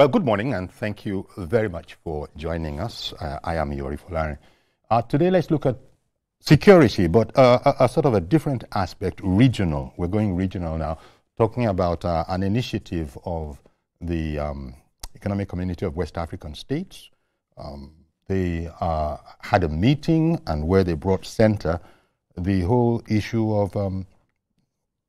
Well, good morning, and thank you very much for joining us. I am Yori Folari. Today, let's look at security, but a sort of a different aspect, regional. We're going regional now, talking about an initiative of the Economic Community of West African States. They had a meeting, and where they brought center the whole issue of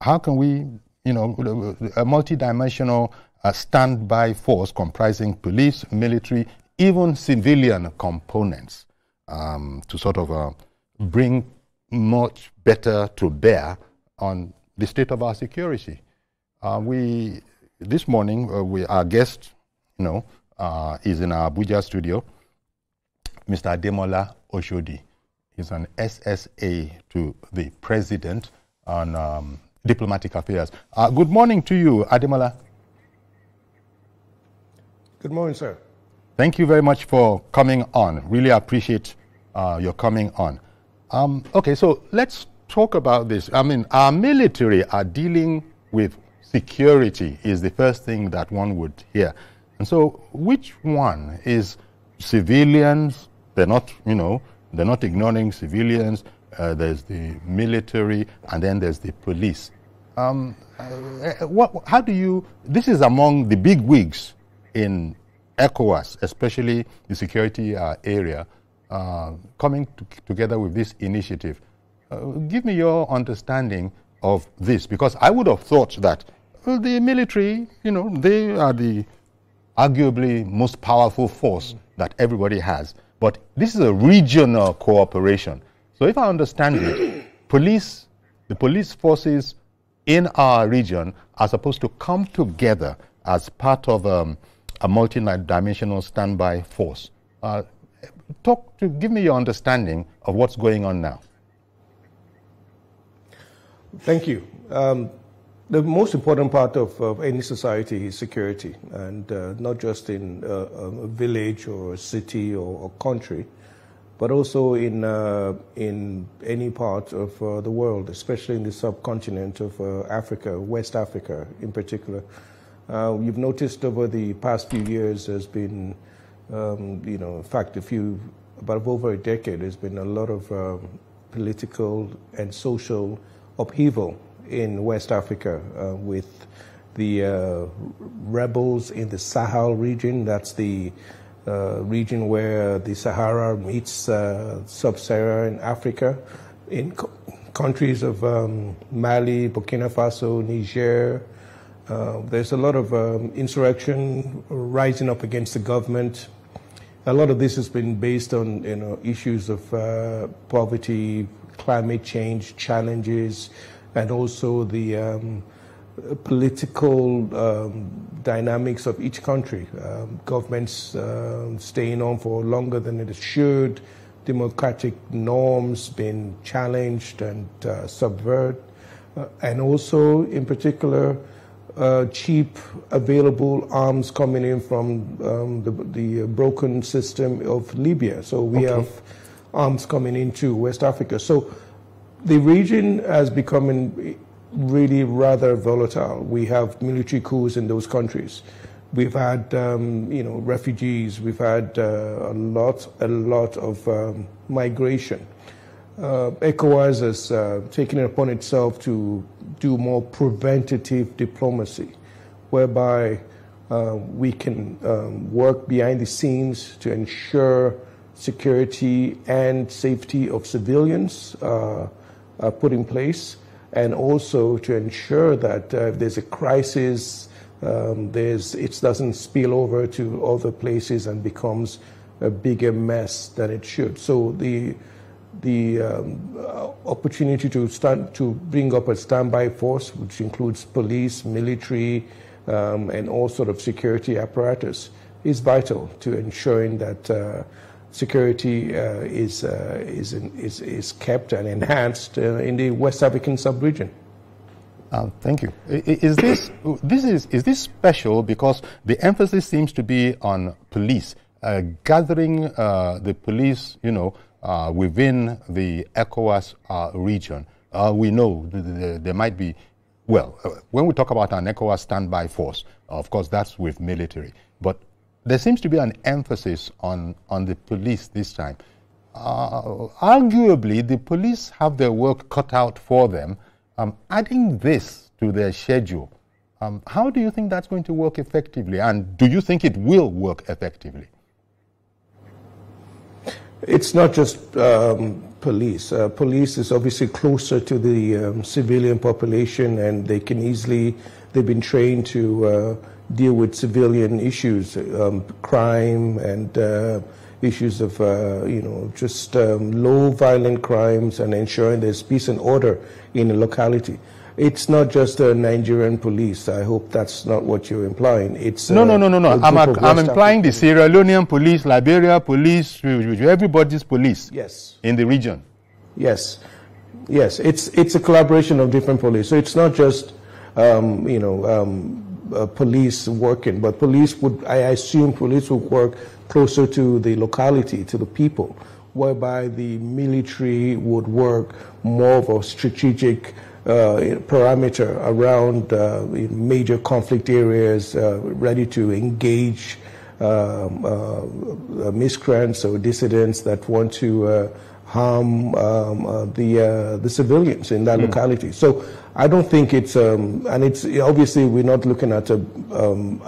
how can we, a multidimensional standby force comprising police, military, even civilian components to sort of bring much better to bear on the state of our security. This morning, our guest, is in our Abuja studio, Mr. Ademola Oshodi. He's an SSA to the President on Diplomatic Affairs. Good morning to you, Ademola. Good morning, sir. Thank you very much for coming on. Really appreciate your coming on. Okay, so let's talk about this. I mean, our military are dealing with security is the first thing that one would hear. And so which one is civilians? They're not, they're not ignoring civilians. There's the military, and then there's the police. How do you, this is among the big wigs in ECOWAS, especially the security area, coming together with this initiative. Give me your understanding of this, because I would have thought that the military, they are the arguably most powerful force that everybody has. But this is a regional cooperation. So if I understand it, the police forces in our region are supposed to come together as part of a multi-dimensional standby force. Give me your understanding of what's going on now. Thank you. The most important part of any society is security, and not just in a village or a city or country, but also in any part of the world, especially in the subcontinent of Africa, West Africa in particular. You've noticed over the past few years there's been, in fact, about over a decade, there's been a lot of political and social upheaval in West Africa with the rebels in the Sahel region. That's the region where the Sahara meets sub-Saharan Africa, in countries of Mali, Burkina Faso, Niger. There's a lot of insurrection rising up against the government. A lot of this has been based on issues of poverty, climate change challenges, and also the political dynamics of each country. Governments staying on for longer than it should, democratic norms being challenged and subverted, and also, in particular, cheap available arms coming in from the broken system of Libya. So we have arms coming into West Africa. So the region has become really rather volatile. We have military coups in those countries. We've had refugees. We've had a lot of migration. ECOWAS has taken it upon itself to do more preventative diplomacy, whereby we can work behind the scenes to ensure security and safety of civilians are put in place, and also to ensure that if there's a crisis, it doesn't spill over to other places and becomes a bigger mess than it should. So the opportunity to bring up a standby force, which includes police, military, and all sort of security apparatus, is vital to ensuring that security is kept and enhanced in the West African sub-region. Thank you. Is this special because the emphasis seems to be on police, gathering the police, within the ECOWAS region? We know there might be, when we talk about an ECOWAS standby force, of course, that's with military. but there seems to be an emphasis on the police this time. Arguably, the police have their work cut out for them. Adding this to their schedule, how do you think that's going to work effectively? And do you think it will work effectively? It's not just police. Police is obviously closer to the civilian population, and they've been trained to deal with civilian issues, crime and issues of, just low violent crimes and ensuring there's peace and order in a locality. It's not just a Nigerian police. I hope that's not what you're implying. It's no. I'm implying the Sierra Leonean police, Liberia police, everybody's police. Yes. In the region. Yes. It's a collaboration of different police. So it's not just police working, but I assume police would work closer to the locality, to the people, whereby the military would work more of a strategic parameter around major conflict areas, ready to engage miscreants or dissidents that want to harm the civilians in that locality. So I don't think it's, and it's obviously we're not looking at a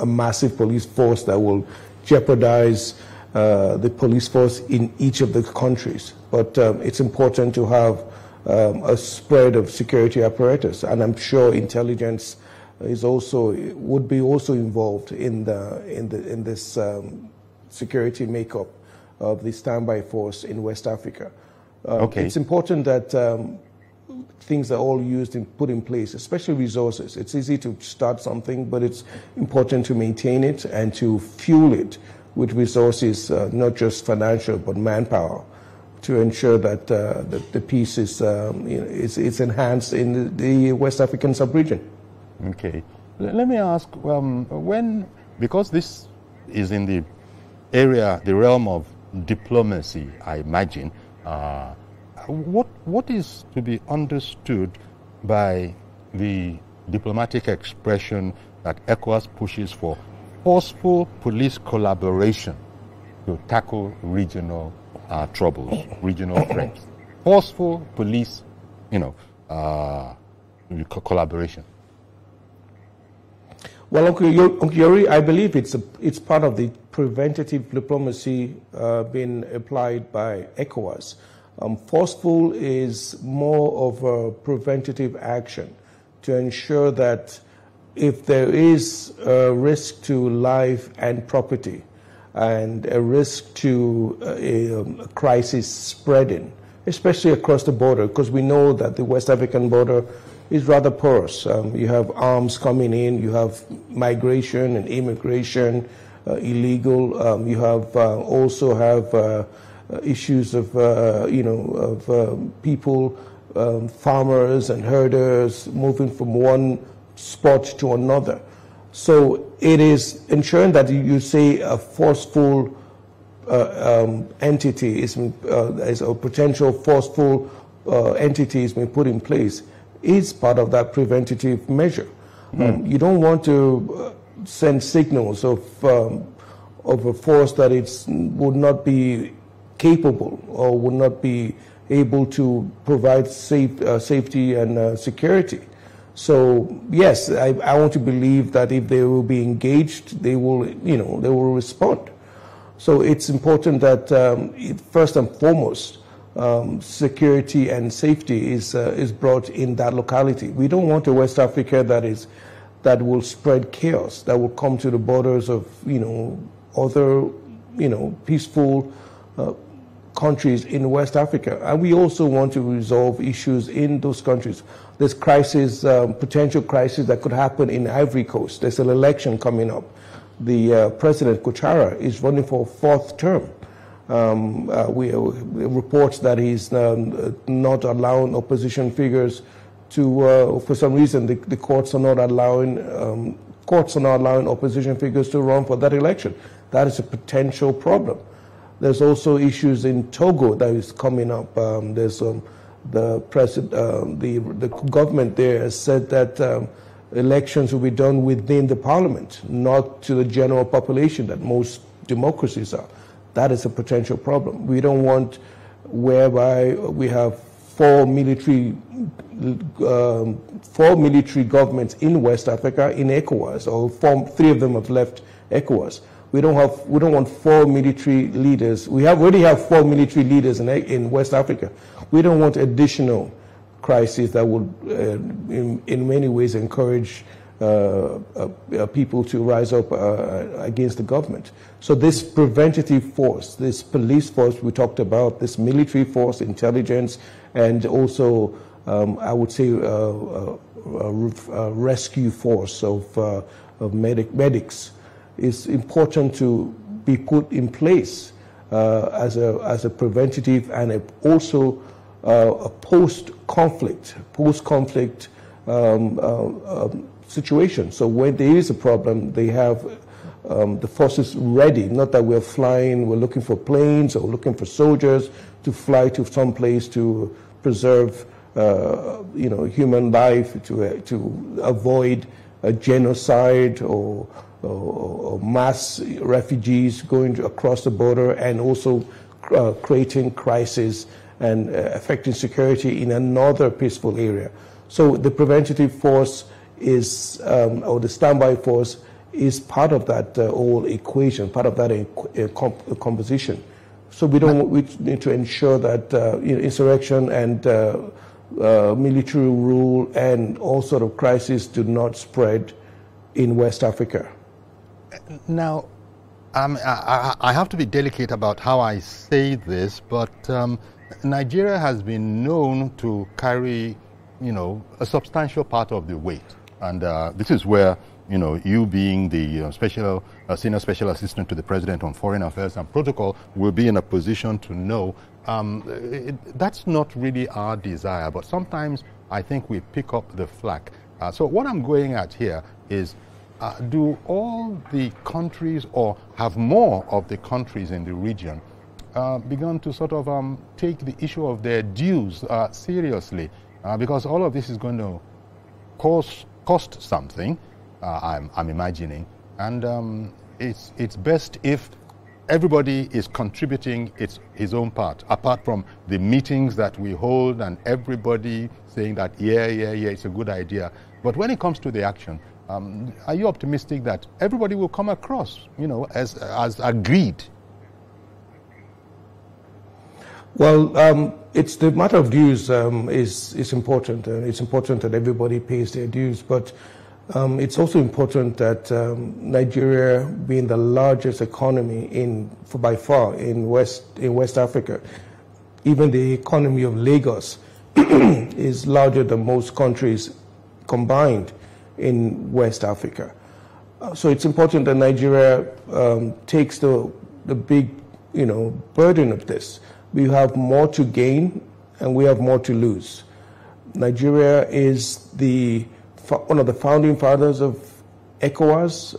massive police force that will jeopardize the police force in each of the countries. But it's important to have a spread of security apparatus, and I'm sure intelligence would be also involved in this security makeup of the standby force in West Africa. It's important that things are all used and put in place, especially resources. It's easy to start something, but it's important to maintain it and to fuel it with resources, not just financial, but manpower, to ensure that the peace is enhanced in the West African sub-region. Okay. Let me ask, because this is in the realm of diplomacy, I imagine, what is to be understood by the diplomatic expression that ECOWAS pushes for forceful police collaboration to tackle regional troubles, regional threats? Forceful police, collaboration. Well, Uncle Yori, I believe it's part of the preventative diplomacy being applied by ECOWAS. Forceful is more of a preventative action to ensure that if there is a risk to life and property and a risk to a crisis spreading, especially across the border, because we know that the West African border is rather porous. You have arms coming in, you have migration and immigration, illegal. You have also have issues of people, farmers and herders moving from one spot to another. So it is ensuring that you say a forceful entity is a potential forceful entity has been put in place is part of that preventative measure. You don't want to send signals of a force that would not be capable or would not be able to provide safety and security. So yes, I want to believe that if they will be engaged, they will respond. So it's important that first and foremost, security and safety is brought in that locality. We don't want a West Africa that will spread chaos, that will come to the borders of other peaceful countries in West Africa. And we also want to resolve issues in those countries. There's potential crisis that could happen in Ivory Coast. There's an election coming up. The President Ouattara is running for a fourth term. We reports that he's not allowing opposition figures to, for some reason, the courts are not allowing opposition figures to run for that election. That is a potential problem. There's also issues in Togo that is coming up. There's the government there has said that elections will be done within the parliament, not to the general population that most democracies are. That is a potential problem. We don't want whereby we have four military governments in West Africa in ECOWAS, or three of them have left ECOWAS. We don't want four military leaders. We already have four military leaders in West Africa. We don't want additional crises that would, in many ways, encourage people to rise up against the government. So this preventative force, this police force we talked about, this military force, intelligence, and also, I would say, a rescue force of medics is important to be put in place as a preventative and also a post-conflict situation. So when there is a problem, they have the forces ready. Not that we're looking for planes or looking for soldiers to fly to some place to preserve, human life, to avoid a genocide or mass refugees going across the border, and also creating crisis and affecting security in another peaceful area. So the preventative force is, or the standby force, is part of that whole equation, part of that composition. So we need to ensure that insurrection and military rule and all sort of crises do not spread in West Africa. Now, I have to be delicate about how I say this, but Nigeria has been known to carry, a substantial part of the weight. And this is where, you being the senior special assistant to the President on Foreign Affairs and Protocol will be in a position to know that's not really our desire, but sometimes I think we pick up the slack. So what I'm going at here is, do all the countries, or have more of the countries in the region, begun to sort of take the issue of their dues seriously? Because all of this is going to cost something, I'm imagining, and it's best if everybody is contributing his own part, apart from the meetings that we hold and everybody saying that, yeah, it's a good idea. But when it comes to the action, are you optimistic that everybody will come across, as agreed? Well, it's the matter of dues is important. It's important that everybody pays their dues, but it's also important that Nigeria, being the largest economy by far in West Africa, even the economy of Lagos is larger than most countries combined in West Africa. So it's important that Nigeria takes the big, burden of this. We have more to gain and we have more to lose. Nigeria is one of the founding fathers of ECOWAS.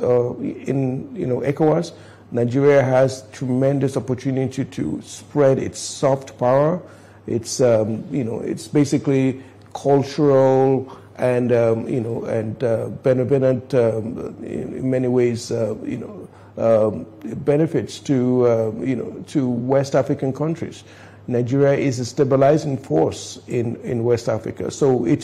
ECOWAS, Nigeria has tremendous opportunity to spread its soft power. It's it's basically cultural and benevolent in many ways. Benefits to West African countries. Nigeria is a stabilizing force in West Africa. So I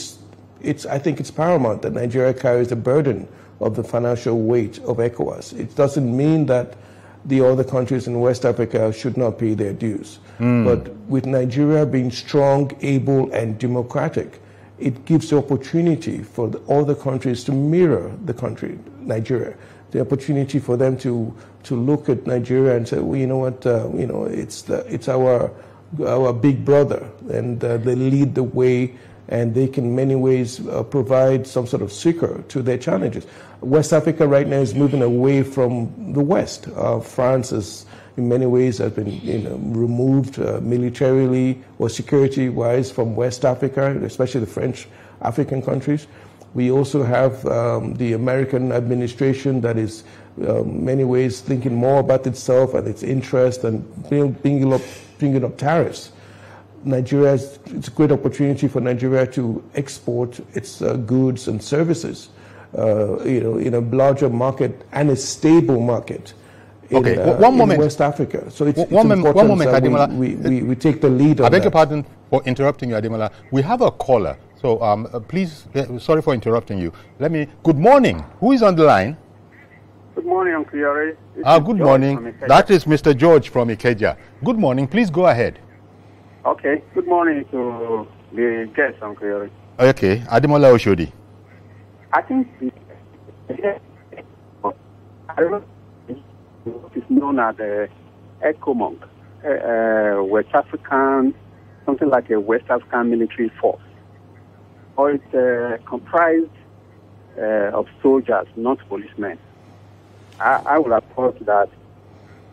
think it's paramount that Nigeria carries the burden of the financial weight of ECOWAS. It doesn't mean that the other countries in West Africa should not pay their dues. But with Nigeria being strong, able, and democratic, it gives the opportunity for the other countries to mirror the country, Nigeria. The opportunity for them to look at Nigeria and say, well, you know what, it's our big brother, and they lead the way, and they can in many ways provide some sort of succor to their challenges. West Africa right now is moving away from the West. France has, in many ways, has been removed militarily or security-wise from West Africa, especially the French African countries. We also have the American administration that is in many ways thinking more about itself and its interest and bringing up tariffs. It's a great opportunity for Nigeria to export its goods and services in a larger market and a stable market. Okay, one moment. In West Africa. So it's one moment, Ademola. We take the lead on that. I beg your pardon for interrupting you, Ademola. We have a caller, so please, sorry for interrupting you. Good morning. Who is on the line? Good morning, Uncle Yori. Good morning. That is Mr. George from Ikeja. Good morning. Please go ahead. Okay. Good morning to the guest, Uncle Yori. Okay. Ademola Oshodi. I think what is known as the ECOWAS, West African, something like a West African military force. Or it's comprised of soldiers, not policemen. I would have thought that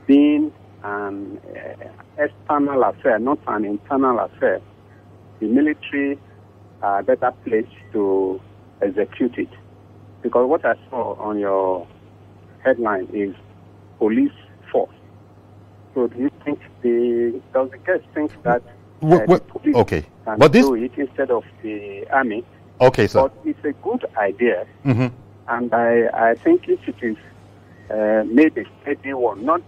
being an external affair, not an internal affair, the military are better placed to execute it. Because what I saw on your headline is police force. So do you think does the guest think that the police can do it instead of the army? Okay, sir. But it's a good idea, and I think if it is maybe steady one, not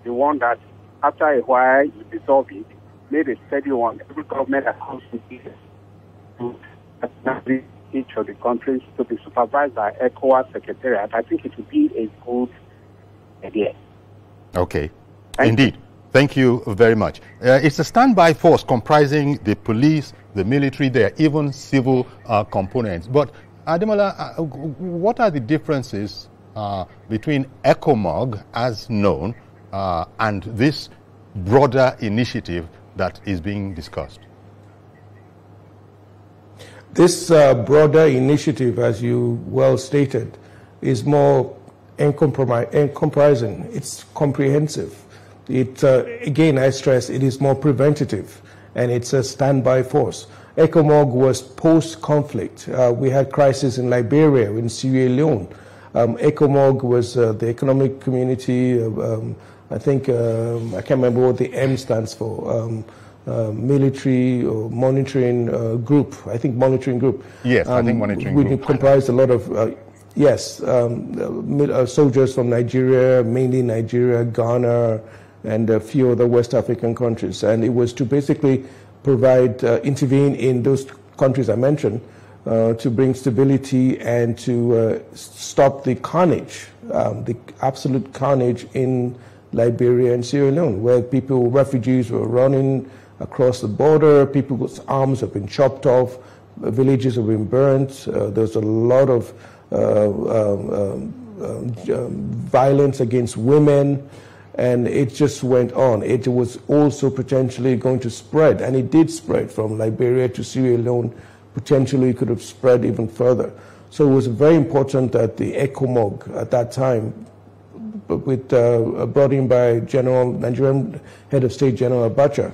the one that after a while you dissolve it, maybe steady one. Every government that comes to each of the countries to be supervised by ECOWAS Secretariat. I think it would be a good idea. Okay, indeed. Thank you very much. It's a standby force comprising the police, the military, there are even civil components. But Ademola, what are the differences between ECOMOG as known and this broader initiative that is being discussed? This broader initiative, as you well stated, is more encompassing. It's comprehensive. It again, I stress, it is more preventative, and it's a standby force. ECOMOG was post-conflict. We had crisis in Liberia, in Sierra Leone. ECOMOG was the economic community. I think I can't remember what the M stands for. Military or monitoring group. I think monitoring group. Yes, I think monitoring group. We comprised a lot of soldiers from Nigeria, mainly Nigeria, Ghana, and a few other West African countries. And it was to basically provide, intervene in those countries I mentioned, to bring stability and to stop the carnage, the absolute carnage in Liberia and Sierra Leone, where refugees were running across the border, people's arms have been chopped off, villages have been burnt, there's a lot of violence against women, and it just went on. It was also potentially going to spread, and it did spread from Liberia to Sierra Leone. Potentially it could have spread even further. So it was very important that the ECOMOG at that time, brought in by Nigerian Head of State General Abacha,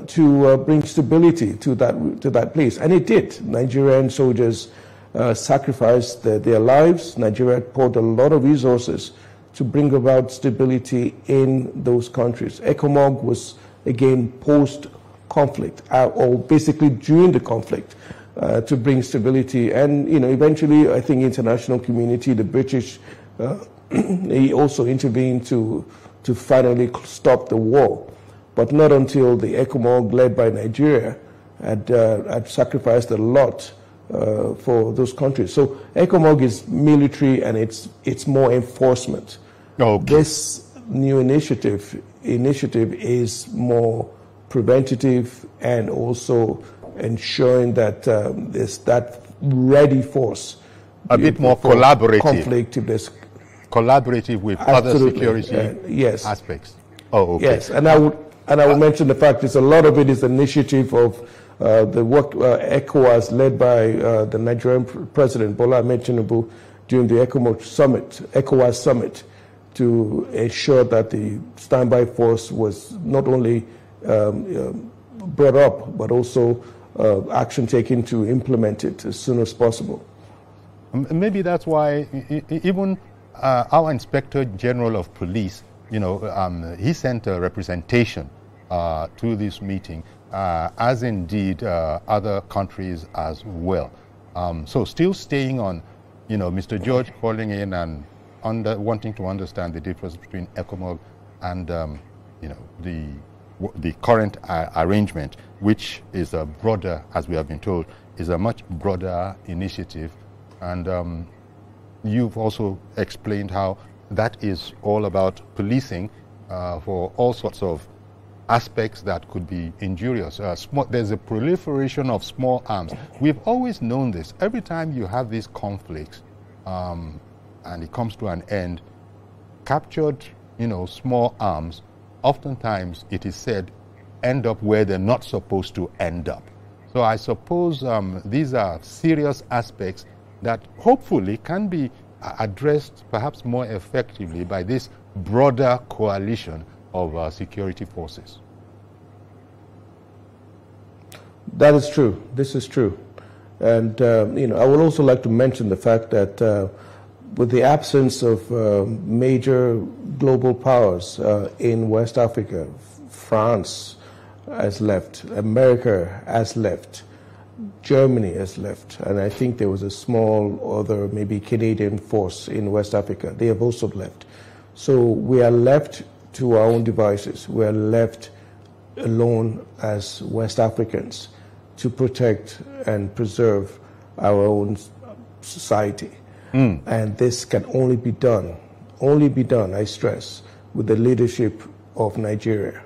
to bring stability to that place. And it did. Nigerian soldiers sacrificed their lives. Nigeria poured a lot of resources to bring about stability in those countries. ECOMOG was, again, post-conflict, or basically during the conflict, to bring stability. And, eventually, I think international community, the British, he also intervened to finally stop the war. But not until the ECOMOG, led by Nigeria, had sacrificed a lot for those countries. So ECOMOG is military, and it's more enforcement. Okay. This new initiative is more preventative and also ensuring that there's that ready force. A bit more collaborative. Conflict, if there's collaborative with other security aspects. Oh, okay. Yes, and I would mention the fact that a lot of it is initiative of the work ECOWAS, led by the Nigerian President Bola Ahmed Tinubu during the ECOWAS summit, to ensure that the standby force was not only brought up, but also action taken to implement it as soon as possible. Maybe that's why even our Inspector General of Police, he sent a representation to this meeting, as indeed other countries as well. So still staying on Mr. George calling in and wanting to understand the difference between ECOWAS and, the current arrangement, which is a broader, as we have been told, is a much broader initiative. And you've also explained how that is all about policing for all sorts of aspects that could be injurious. There's a proliferation of small arms. We've always known this. Every time you have these conflicts and it comes to an end, captured, small arms, oftentimes it is said, end up where they're not supposed to end up. So I suppose these are serious aspects that hopefully can be addressed perhaps more effectively by this broader coalition of security forces. That is true. This is true. And, I would also like to mention the fact that with the absence of major global powers in West Africa, France has left, America has left, Germany has left, and I think there was a small other, maybe Canadian force in West Africa. They have also left. So we are left to our own devices. We are left alone as West Africans to protect and preserve our own society. And this can only be done, I stress, with the leadership of Nigeria.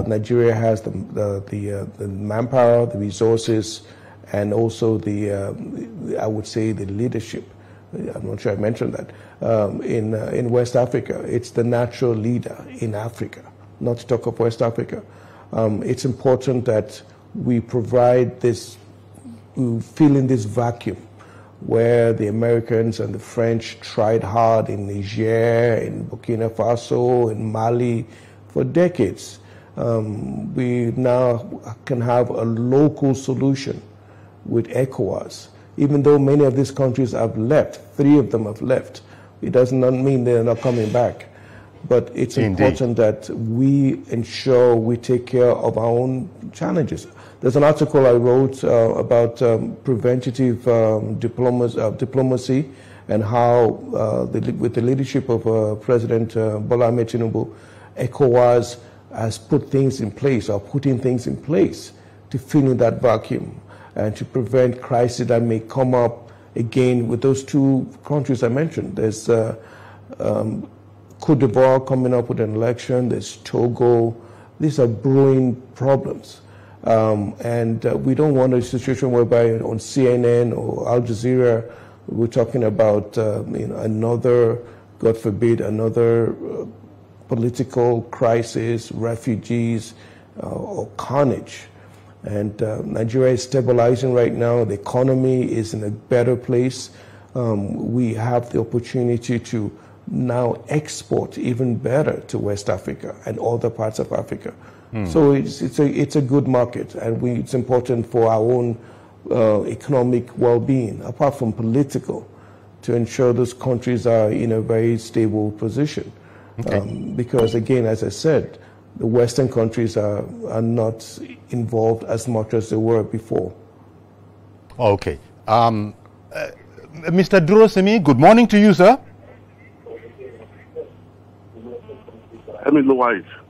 Nigeria has the manpower, the resources, and also I would say the leadership. I'm not sure I mentioned that. In West Africa, it's the natural leader in Africa, not to talk of West Africa. It's important that we provide this, we fill in this vacuum where the Americans and the French tried hard in Niger, in Burkina Faso, in Mali for decades. We now can have a local solution with ECOWAS. Even though many of these countries have left, 3 of them have left, it does not mean they're not coming back. But it's important that we ensure we take care of our own challenges. There's an article I wrote about preventative diplomacy and how, with the leadership of President Bola Ahmed Tinubu, ECOWAS has put things in place, or putting things in place to fill in that vacuum and to prevent crises that may come up again with those 2 countries I mentioned. There's Cote d'Ivoire coming up with an election, there's Togo. These are brewing problems. And we don't want a situation whereby on CNN or Al Jazeera we're talking about another, God forbid, another political crisis, refugees, or carnage. And Nigeria is stabilizing right now. The economy is in a better place. We have the opportunity to now export even better to West Africa and other parts of Africa. So it's a good market, and it's important for our own economic well-being, apart from political, to ensure those countries are in a very stable position. Okay. Because again, as I said, the Western countries are not involved as much as they were before. Okay. Mr. Durosimi, good morning to you, sir.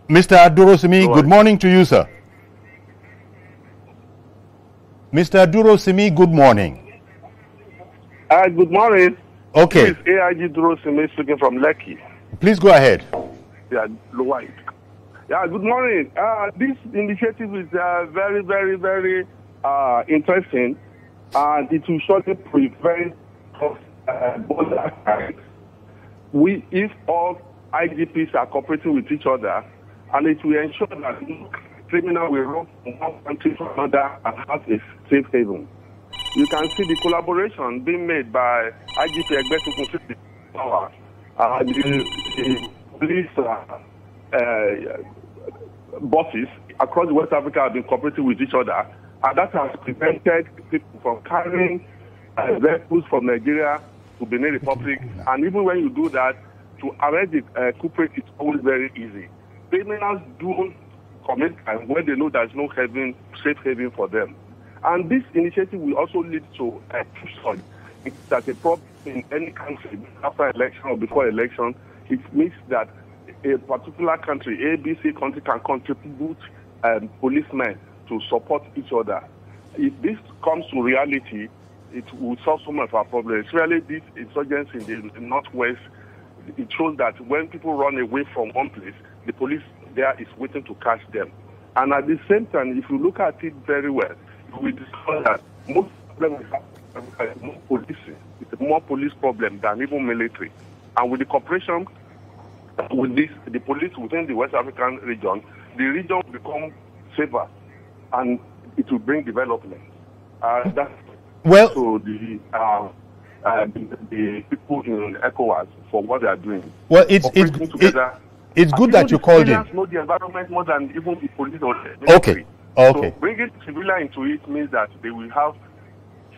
Mr. Durosimi, good morning to you, sir. Mr. Durosimi, good morning. Good morning. Okay. This is AIG Durosimi speaking from Lekki. Please go ahead. Yeah, White. Yeah, good morning. This initiative is very, very, very interesting, and it will surely prevent border attacks. If all IGPs are cooperating with each other, and it will ensure that criminals will run from one country to another and have a safe haven. You can see the collaboration being made by IGP Egbetukun Power, the police bosses across West Africa have been cooperating with each other, and that has prevented people from carrying vehicles from Nigeria to Benin Republic. And even when you do that, to arrest the culprit is always very easy. Criminals do commit crime when they know there's no safe haven for them. And this initiative will also lead to think that a problem in any country after election or before election, it means that a particular country, ABC country, can contribute policemen to support each other. If this comes to reality, it will solve some of our problems. Especially this insurgency in the Northwest, it shows that when people run away from one place, the police there is waiting to catch them. And at the same time, if you look at it very well, you will discover that most problems are more policing. It's a more police problem than even military. And with the cooperation with the police within the West African region, the region will become safer and it will bring development. That's well to the people in ECOWAS for what they are doing. Well, it's good that you called in. Know the environment more than even the police or the military. Okay. So bringing civilian into it means that they will have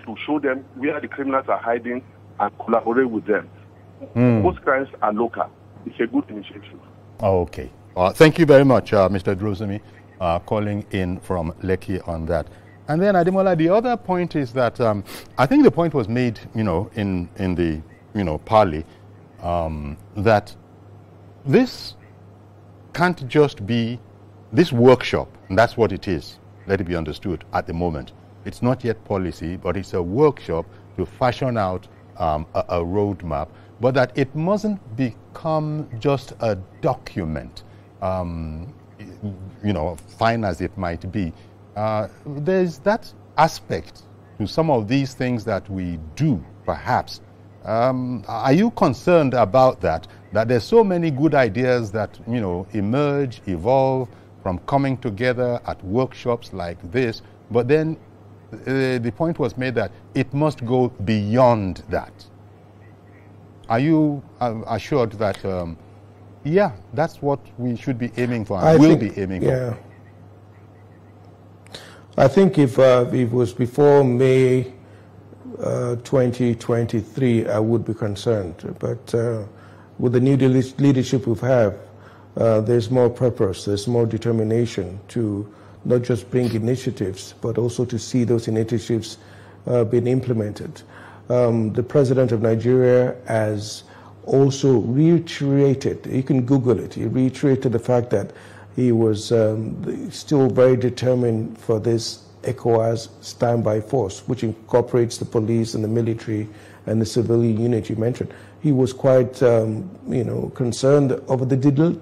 to show them where the criminals are hiding and collaborate with them. Most crimes are local. It's a good initiative. Okay. Thank you very much, Mr. Drozemi, calling in from Lekki on that. And then, Ademola, the other point is that I think the point was made, in the, parley, that this can't just be this workshop, and that's what it is, let it be understood at the moment. It's not yet policy, but it's a workshop to fashion out a roadmap, but that it mustn't become just a document, fine as it might be. There's that aspect to some of these things that we do, perhaps. Are you concerned about that there's so many good ideas that, emerge, evolve from coming together at workshops like this, but then the point was made that it must go beyond that? Are you assured that, that's what we should be aiming for and will be aiming for? I think if it was before May 2023, I would be concerned. But with the new leadership we have, there's more purpose, there's more determination to not just bring initiatives, but also to see those initiatives being implemented. The president of Nigeria has also reiterated, you can Google it, he reiterated the fact that he was still very determined for this ECOWAS standby force, which incorporates the police and the military and the civilian unit you mentioned. He was quite, concerned over the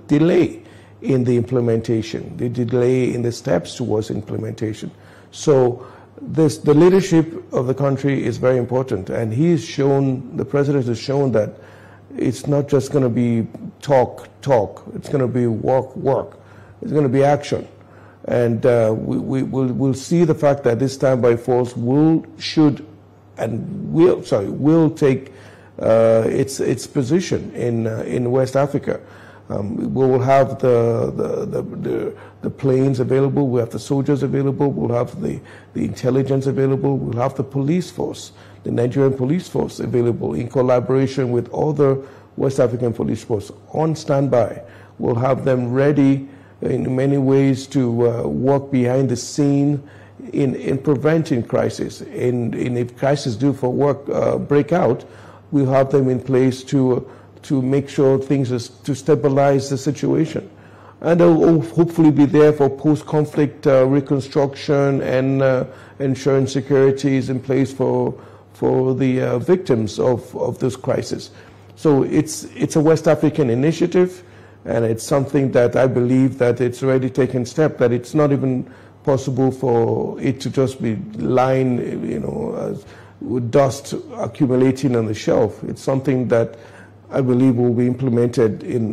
delay in the implementation, the delay in the steps towards implementation. So the leadership of the country is very important, and the president has shown that it's not just going to be talk, it's going to be work. It's going to be action. And we'll see the fact that this standby force will take its position in West Africa. We will have the planes available, we'll have the soldiers available, we'll have the intelligence available, we'll have the police force, the Nigerian police force available in collaboration with other West African police force on standby. We'll have them ready in many ways to work behind the scene in preventing crisis. And if crisis do break out, we'll have them in place to make sure things to stabilize the situation. And they'll hopefully be there for post-conflict reconstruction and ensuring security is in place for the victims of this crisis. So it's a West African initiative. And it's something that I believe that it's already taken step, that it's not even possible for it to just be lying, with dust accumulating on the shelf. It's something that I believe will be implemented in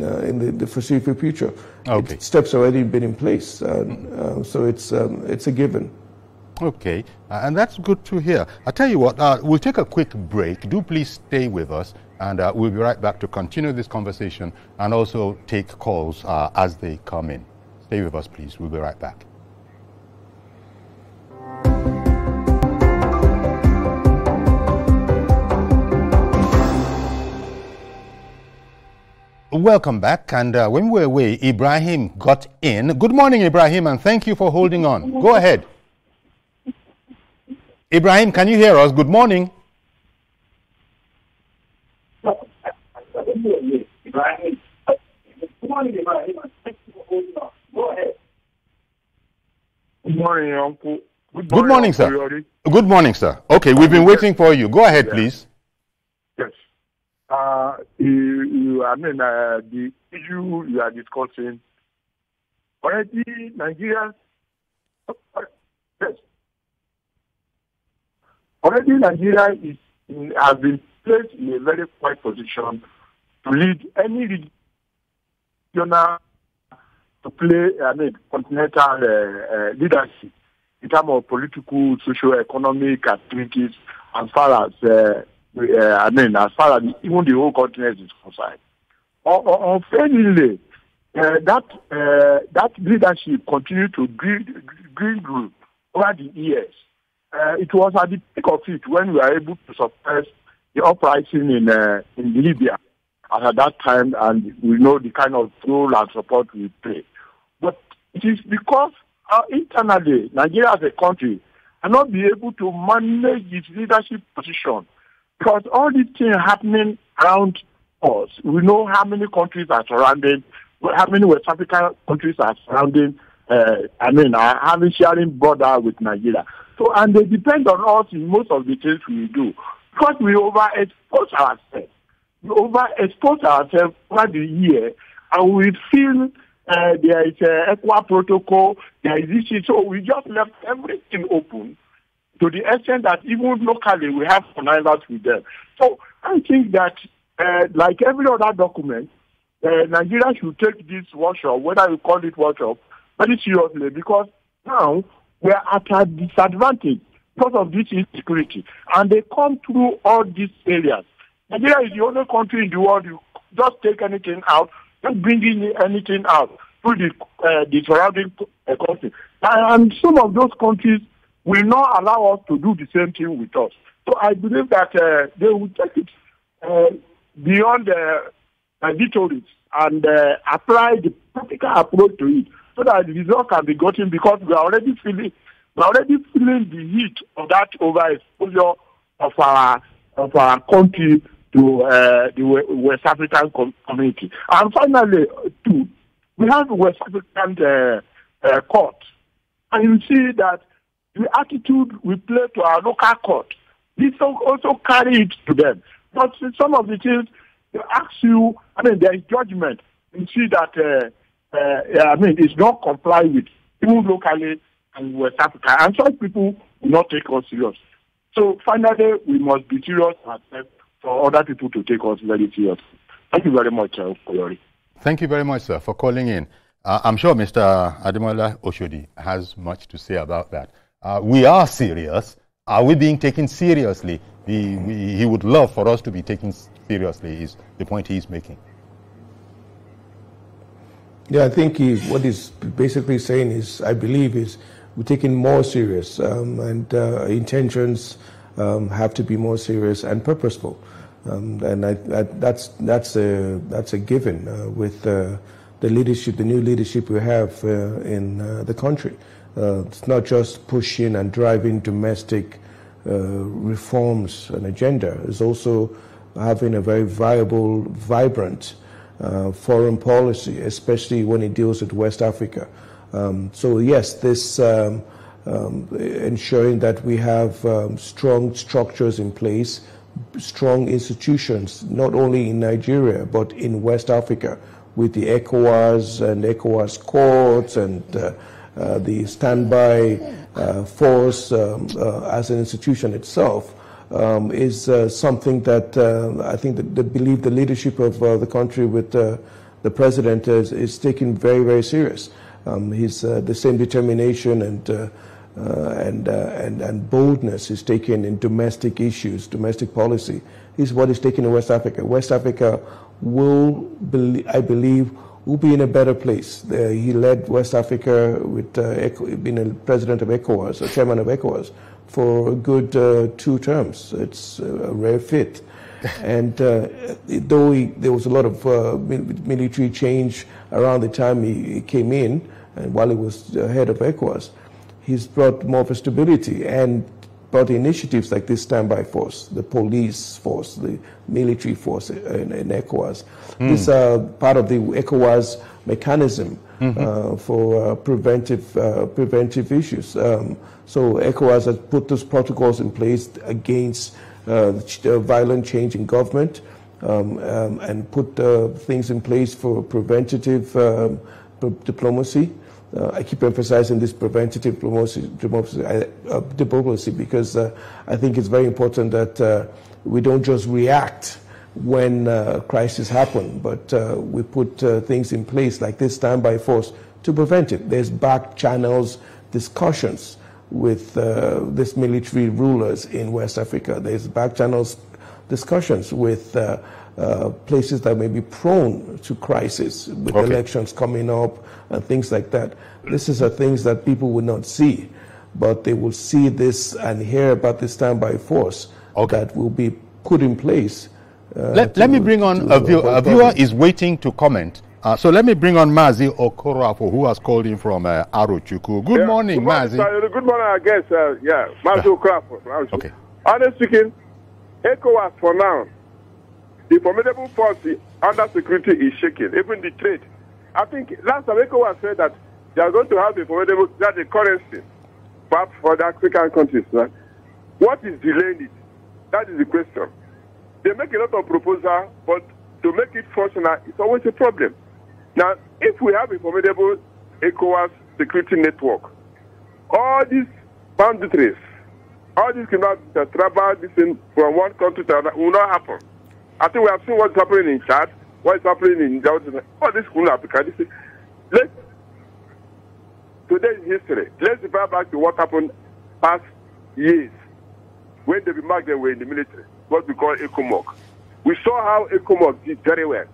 the foreseeable future. Okay. Steps already been in place, so it's a given. Okay, and that's good to hear. I'll tell you what, we'll take a quick break. Do please stay with us, and we'll be right back to continue this conversation and also take calls as they come in. Stay with us, please. We'll be right back. Welcome back, and when we were away, Ibrahim got in. Good morning, Ibrahim, and thank you for holding on. Go ahead. Ibrahim, can you hear us? Good morning. Good morning, Uncle. Good morning, sir. Good morning, sir. Okay, we've been waiting for you. Go ahead, please. Yes. The issue you are discussing, already Nigeria, yes. Already Nigeria has been placed in a very quiet position to lead any regional, to play, continental leadership in terms of political, socio-economic activities, as far as as far as even the whole continent is concerned. Unfailingly, that leadership continued to grow over the years. It was at the peak of it when we were able to suppress the uprising in Libya at that time, and we know the kind of role and support we play. But it is because internally, Nigeria as a country cannot be able to manage its leadership position, because all these things happening around us, we know how many countries are surrounding, how many West African countries are surrounding, having sharing border with Nigeria. So, and they depend on us in most of the things we do, because we overexpose ourselves. We overexpose ourselves over the year, and we feel there is an ECOWAS protocol, there is this, so we just left everything open to the extent that even locally we have connivance with them. So I think that, like every other document, Nigeria should take this workshop, whether you call it workshop, very seriously, because now we are at a disadvantage because of this insecurity, and they come through all these areas. Nigeria is the only country in the world you just take anything out, just bring in anything out through the surrounding country. And some of those countries will not allow us to do the same thing with us. So I believe that they will take it beyond victories and apply the practical approach to it, so that the result can be gotten, because we are already feeling the heat of that overexposure of our country to the West African community. And finally, too, we have the West African court, and you see that the attitude we play to our local court, this also carry it to them. But some of the things they ask you, there is judgment. You see that it's not complied with, even locally and West Africa, and such people will not take us serious. So finally, we must be serious ourselves for other people to take us very seriously. Thank you very much, Koyori. Thank you very much, sir, for calling in. I'm sure Mr. Ademola Oshodi has much to say about that. We are serious. Are we being taken seriously? He would love for us to be taken seriously, is the point he's making. Yeah, I think what he's basically saying is, I believe, is we're taking more serious, and intentions have to be more serious and purposeful, and that's a given with the leadership, the new leadership we have in the country. It's not just pushing and driving domestic reforms and agenda. It's also having a very viable, vibrant foreign policy, especially when it deals with West Africa. So yes, this ensuring that we have strong structures in place, strong institutions, not only in Nigeria, but in West Africa, with the ECOWAS and ECOWAS courts and the standby force as an institution itself, is something that I think that believe the leadership of the country with the president is taken very, very serious. He's the same determination and boldness is taken in domestic issues, domestic policy, is what is taken in West Africa. West Africa will, I believe, will be in a better place. He led West Africa with being a president of ECOWAS, a chairman of ECOWAS, for a good 2 terms. It's a rare fit. And though there was a lot of military change around the time he came in, and while he was head of ECOWAS, he's brought more of a stability. And brought initiatives like this standby force, the police force, the military force in ECOWAS. These are part of the ECOWAS mechanism for preventive issues. So ECOWAS has put those protocols in place against violent change in government and put things in place for preventative diplomacy. I keep emphasizing this preventative diplomacy because I think it's very important that we don't just react when crises happen, but we put things in place like this standby force to prevent it. There's back channels discussions with these military rulers in West Africa. There's back channels discussions with places that may be prone to crisis with elections coming up and things like that. This is things that people will not see, but they will see this and hear about the standby force that will be put in place. Let me bring on a viewer. A viewer is waiting to comment. So let me bring on Mazi Okorafo, who has called in from Arochukwu. Good morning, Mazi. Good morning, I guess. Mazi Okorafo. Okay. Honestly speaking, ECOWAS for now, the formidable force under security is shaking, even the trade. I think last time ECOWAS said that they are going to have a formidable, that's a currency, perhaps for the African countries. Right? What is delaying it? That is the question. They make a lot of proposals, but to make it functional, it's always a problem. Now, if we have a formidable ECOWAS security network, all these boundaries, all these criminals that travel from one country to another will not happen. I think we have seen what's happening in Chad, what's happening in all this cool Africa. Today in history, let's refer back to what happened past years when the remarked they were in the military, what we call ECOMOG. We saw how ECOMOG did very well.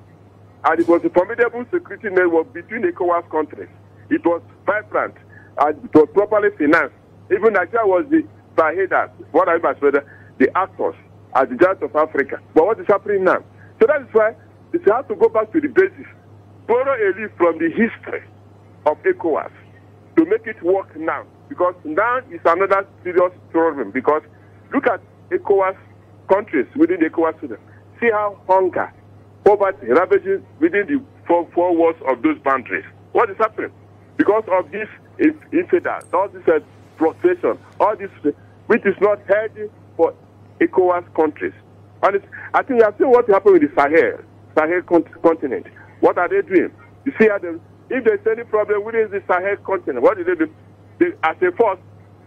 And it was a formidable security network between ECOWAS countries. It was vibrant and it was properly financed. Even Nigeria was the Sahedas, what I mean by the actors at the Giants of Africa. But what is happening now? So that is why it has to go back to the basis. Borrow a leaf from the history of ECOWAS to make it work now. Because now is another serious problem. Because look at ECOWAS countries within the ECOWAS system. See how hunger, poverty, ravages within the four walls of those boundaries. What is happening? Because of this infidel, all this frustration, all this, which is not healthy for ECOWAS countries. And I think we have seen what happened with the Sahel continent. What are they doing? You see, if there's any problem within the Sahel continent, what do? They as a force,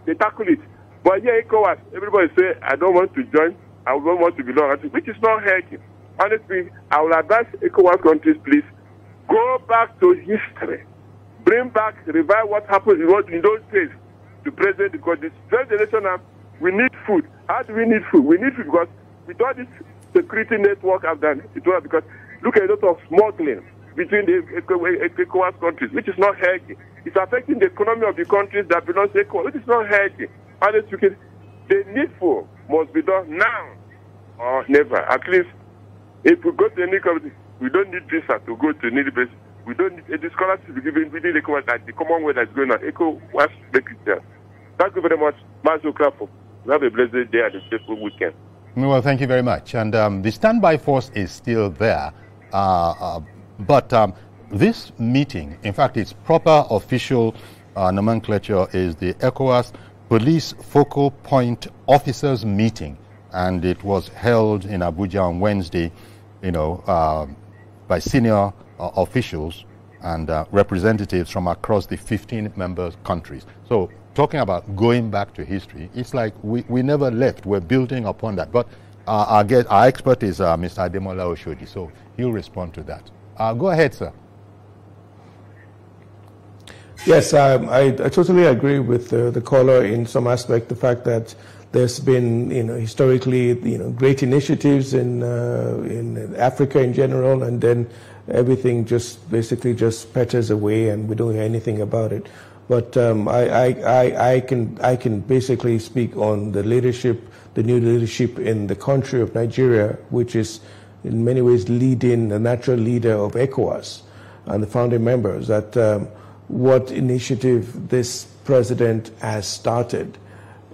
they tackle it. But here, ECOWAS, everybody say, I don't want to join, I don't want to belong, which is not healthy. Honestly, I will advise ECOWAS countries, please, go back to history. Bring back, revive what happened in those days to present, because this first generation now, we need food. How do we need food? We need food because with all this security network I've done, because look at a lot of smuggling between the ECOWAS countries, which is not healthy. It's affecting the economy of the countries that belong to ECOWAS, which is not healthy. Honestly, the needful must be done now or never. At least, if we go to any country, we don't need visa to go to any place. We don't need a scholarship to be given within ECOWAS that the Commonwealth that's going on. ECOWAS make it there. Thank you very much, Master Crawford. Have a blessed day and a safe weekend. Well, thank you very much. And the standby force is still there. But this meeting, in fact, its proper official nomenclature is the ECOWAS Police Focal Point Officers Meeting. And it was held in Abuja on Wednesday, by senior officials and representatives from across the 15 member countries. So talking about going back to history, it's like we never left. We're building upon that. But our expert is Mr. Ademola Oshodi, so he'll respond to that. Go ahead, sir. Yes, I totally agree with the caller in some aspect. The fact that there's been, historically, great initiatives in Africa in general, and then everything basically just petters away, and we don't hear anything about it. But I can basically speak on the leadership, the new leadership in the country of Nigeria, which is in many ways leading, the natural leader of ECOWAS and the founding members. That what initiative this president has started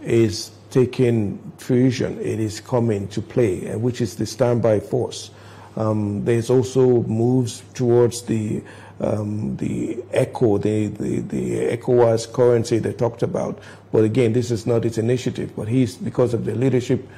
is taking fruition. It is coming to play, which is the standby force. There's also moves towards the ECOWAS currency they talked about. But again, this is not its initiative. But because of the leadership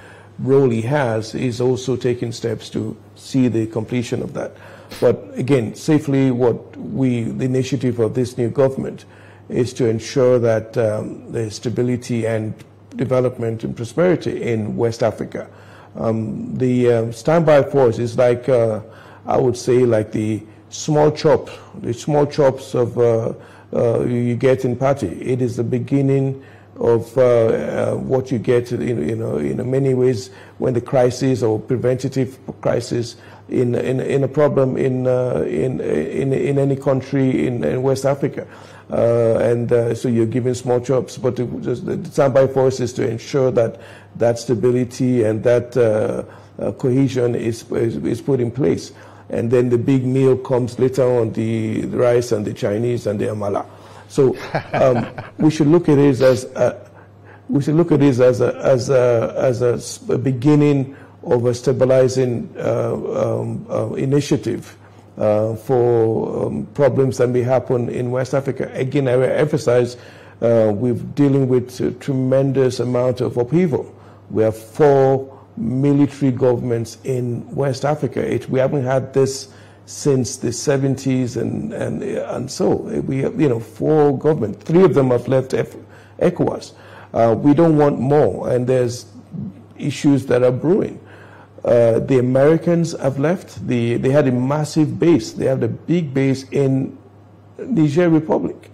role he has, he's also taking steps to see the completion of that. But again, safely, the initiative of this new government is to ensure that there's stability and development and prosperity in West Africa. The standby force is like, I would say, like the small chops of you get in party. It is the beginning of what you get, in many ways when the crisis or preventative crisis in a problem in any country in West Africa. So you're giving small chops, but the standby force is to ensure that stability and that cohesion is put in place. And then the big meal comes later on, the rice and the Chinese and the amala. So we should look at it as a beginning of a stabilizing initiative for problems that may happen in West Africa. Again, I emphasize we're dealing with a tremendous amount of upheaval. We have 4 military governments in West Africa. We haven't had this since the 70s, and so we have 4 governments. 3 of them have left ECOWAS. We don't want more, and there's issues that are brewing. The Americans have left. They had a massive base. They have a big base in Niger Republic.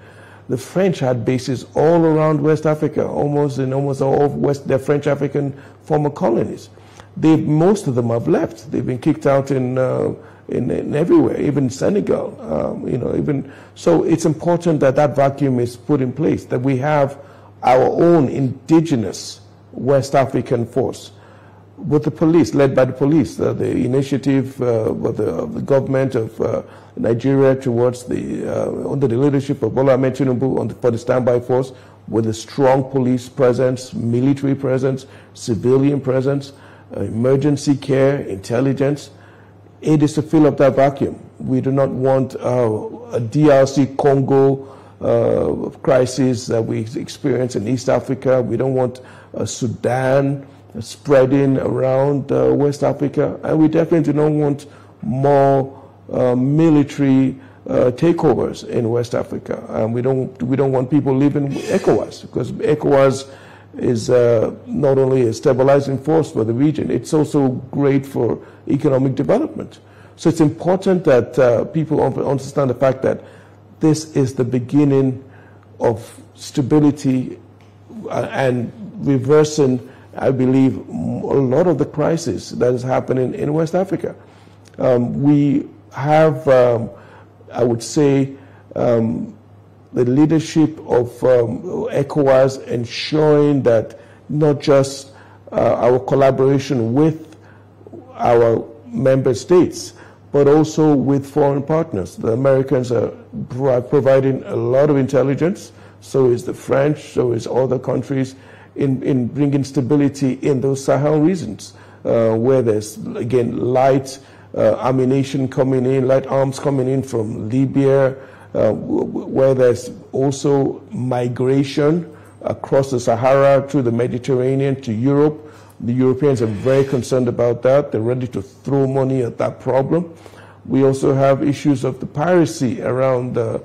The French had bases all around West Africa, almost all of their French African former colonies. Most of them have left. They've been kicked out in everywhere, even Senegal. So it's important that vacuum is put in place, that we have our own indigenous West African force with the police, led by the police, the initiative of the government of Nigeria towards under the leadership of Bola Ahmed Tinubu for the standby force, with a strong police presence, military presence, civilian presence, emergency care, intelligence. It is to fill up that vacuum. We do not want a DRC Congo crisis that we experience in East Africa. We don't want Sudan spreading around West Africa, and we definitely don't want more military takeovers in West Africa. And we don't want people leaving ECOWAS, because ECOWAS is not only a stabilizing force for the region, it's also great for economic development. So it's important that people understand the fact that this is the beginning of stability and reversing, I believe, a lot of the crisis that is happening in West Africa. We have, I would say, the leadership of ECOWAS ensuring that not just our collaboration with our member states, but also with foreign partners. The Americans are providing a lot of intelligence, so is the French, so is other countries, in bringing stability in those Sahel regions, where there's, again, light ammunition coming in, light arms coming in from Libya, where there's also migration across the Sahara to the Mediterranean to Europe. The Europeans are very concerned about that. They're ready to throw money at that problem. We also have issues of the piracy around the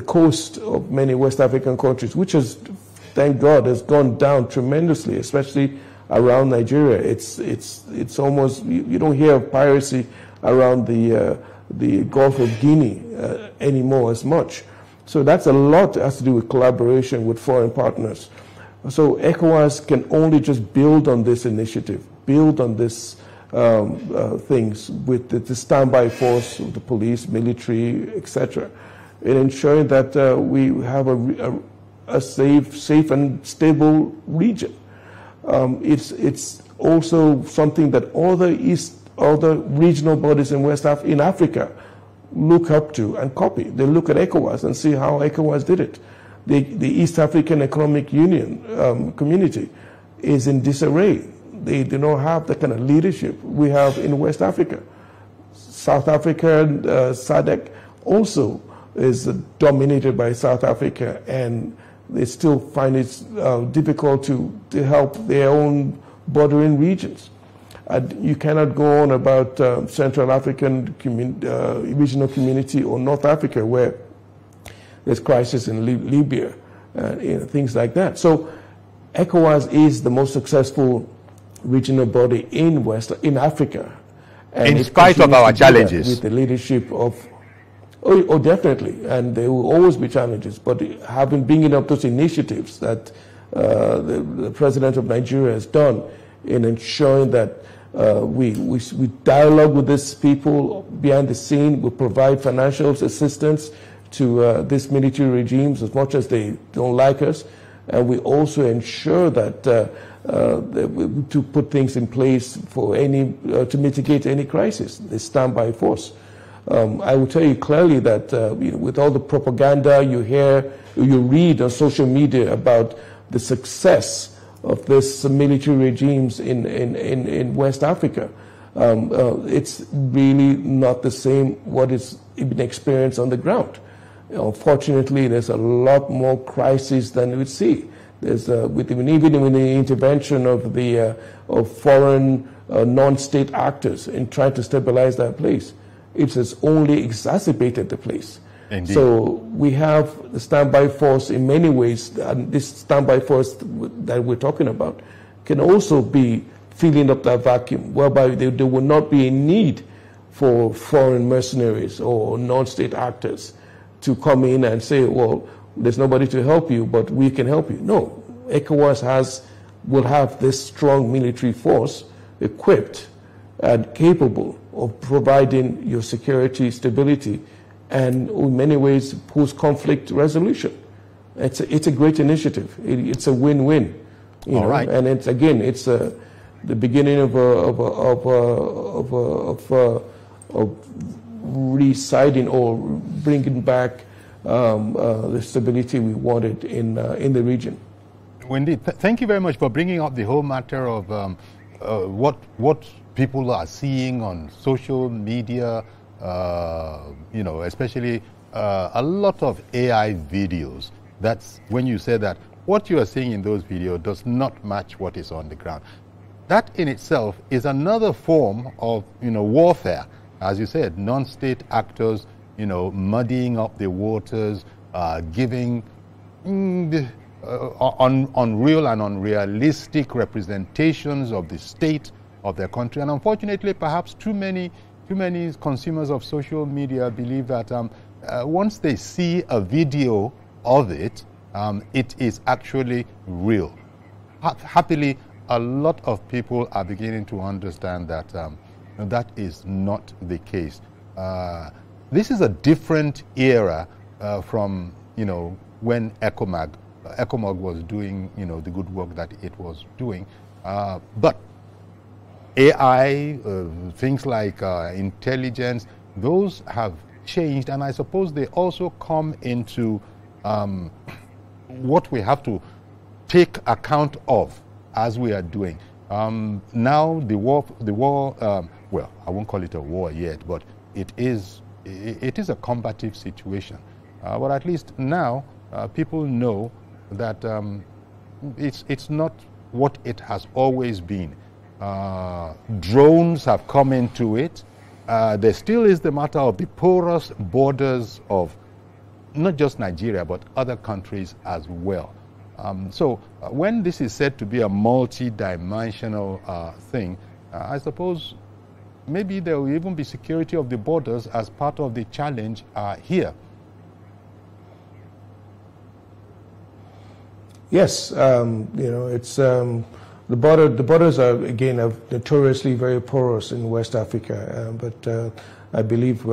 coast of many West African countries, which has, thank God, has gone down tremendously, especially around Nigeria. It's almost, you don't hear of piracy around the Gulf of Guinea anymore as much. So that's a lot that has to do with collaboration with foreign partners. So ECOWAS can only just build on this initiative, build on this things with the standby force of the police, military, etc., in ensuring that we have a safe and stable region. It's also something that other regional bodies in Africa look up to and copy. They look at ECOWAS and see how ECOWAS did it. the East African Economic Union community is in disarray. They do not have the kind of leadership we have in West Africa. South Africa, SADC also is dominated by South Africa, and they still find it difficult to help their own bordering regions. You cannot go on about Central African regional community or North Africa, where there's crisis in Libya, things like that. So ECOWAS is the most successful regional body in Africa. And in spite of our challenges. With the leadership of, oh, definitely, and there will always be challenges, but bringing up those initiatives that the President of Nigeria has done in ensuring that we dialogue with these people behind the scene, we provide financial assistance to these military regimes as much as they don't like us, and we also ensure that to put things in place for to mitigate any crisis, the standby force. I will tell you clearly that with all the propaganda you hear, you read on social media about the success of these military regimes in West Africa, it's really not the same what is been experienced on the ground. Unfortunately, there's a lot more crisis than we see. There's even with the intervention of foreign non-state actors in trying to stabilize that place, it has only exacerbated the place. Indeed. So we have the standby force in many ways, and this standby force that we're talking about can also be filling up that vacuum, whereby there will not be a need for foreign mercenaries or non-state actors to come in and say, well, there's nobody to help you, but we can help you. No, ECOWAS will have this strong military force equipped and capable of providing your security, stability, and in many ways post-conflict resolution. It's a great initiative. It's a win-win. All right. And it's the beginning of residing or bringing back the stability we wanted in the region. Wendy, thank you very much for bringing up the whole matter of what people are seeing on social media, especially a lot of AI videos. That's when you say that what you are seeing in those videos does not match what is on the ground. That in itself is another form of, warfare. As you said, non-state actors, muddying up the waters, giving unreal and unrealistic representations of the state of their country. And unfortunately, perhaps too many consumers of social media believe that once they see a video of it, it is actually real. Happily, a lot of people are beginning to understand that that is not the case. This is a different era from when ECOMOG was doing the good work that it was doing, but AI, things like intelligence, those have changed, and I suppose they also come into what we have to take account of as we are doing. Now the war, well, I won't call it a war yet, but it is a combative situation. But at least now people know that it's not what it has always been. Drones have come into it. There still is the matter of the porous borders of not just Nigeria, but other countries as well. So when this is said to be a multi-dimensional thing, I suppose maybe there will even be security of the borders as part of the challenge here. Yes, it's the borders are again notoriously very porous in West Africa, but I believe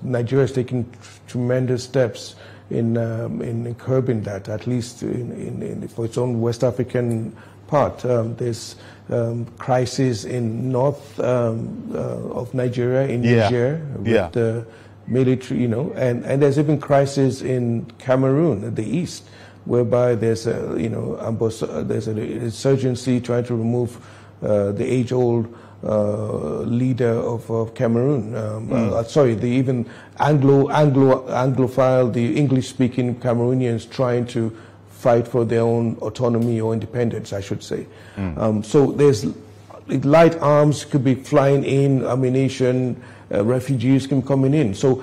Nigeria is taking tremendous steps in curbing that, at least for its own West African part. There's crisis in north of Nigeria, in Niger, with the military, and there's even crisis in Cameroon, at the east. whereby there's a, there's an insurgency trying to remove the age-old leader of Cameroon. Sorry, the even Anglophile, the English-speaking Cameroonians trying to fight for their own autonomy or independence, I should say. So there's light arms could be flying in, ammunition, refugees can coming in. So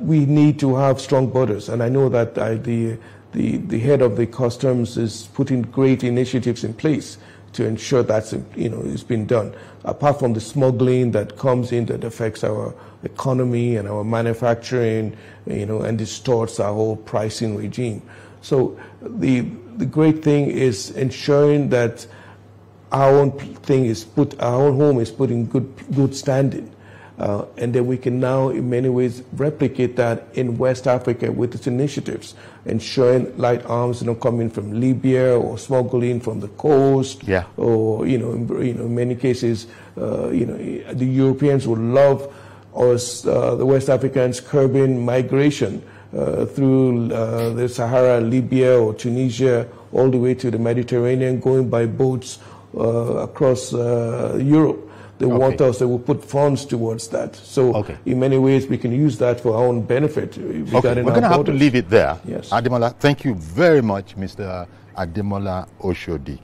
we need to have strong borders, and I know that the head of the customs is putting great initiatives in place to ensure that's it's been done. Apart from the smuggling that comes in that affects our economy and our manufacturing, and distorts our whole pricing regime. So the great thing is ensuring that our own home is put in good standing. And then we can now, in many ways, replicate that in West Africa with its initiatives, ensuring light arms, coming from Libya or smuggling from the coast, or in many cases, the Europeans would love us, the West Africans, curbing migration through the Sahara, Libya or Tunisia, all the way to the Mediterranean, going by boats across Europe. They want us, they will put funds towards that. So in many ways, we can use that for our own benefit. We're going to have to leave it there. Yes. Ademola, thank you very much, Mr. Ademola Oshodi.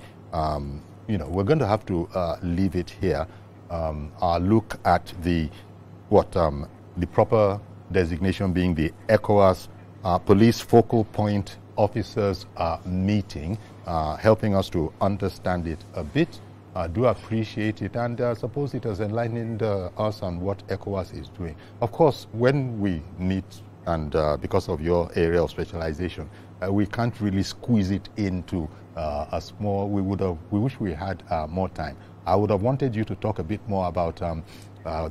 We're going to have to leave it here. Our look at the proper designation being the ECOWAS Police Focal Point Officers meeting, helping us to understand it a bit. Do appreciate it, and suppose it has enlightened us on what ECOWAS is doing. Of course, when we meet, and because of your area of specialization, we can't really squeeze it into a small. We wish we had more time. I would have wanted you to talk a bit more about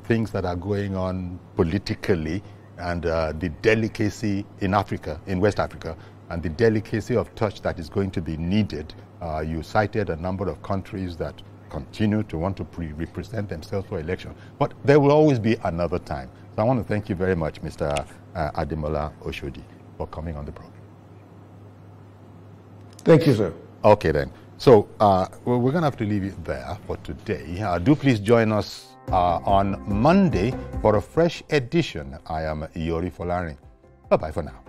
things that are going on politically, and the delicacy in Africa, in West Africa, and the delicacy of touch that is going to be needed. You cited a number of countries that continue to want to represent themselves for election. But there will always be another time. So I want to thank you very much, Mr. Ademola Oshodi, for coming on the program. Thank you, sir. Okay, then. So we're going to have to leave it there for today. Do please join us on Monday for a fresh edition. I am Yori Folari. Bye-bye for now.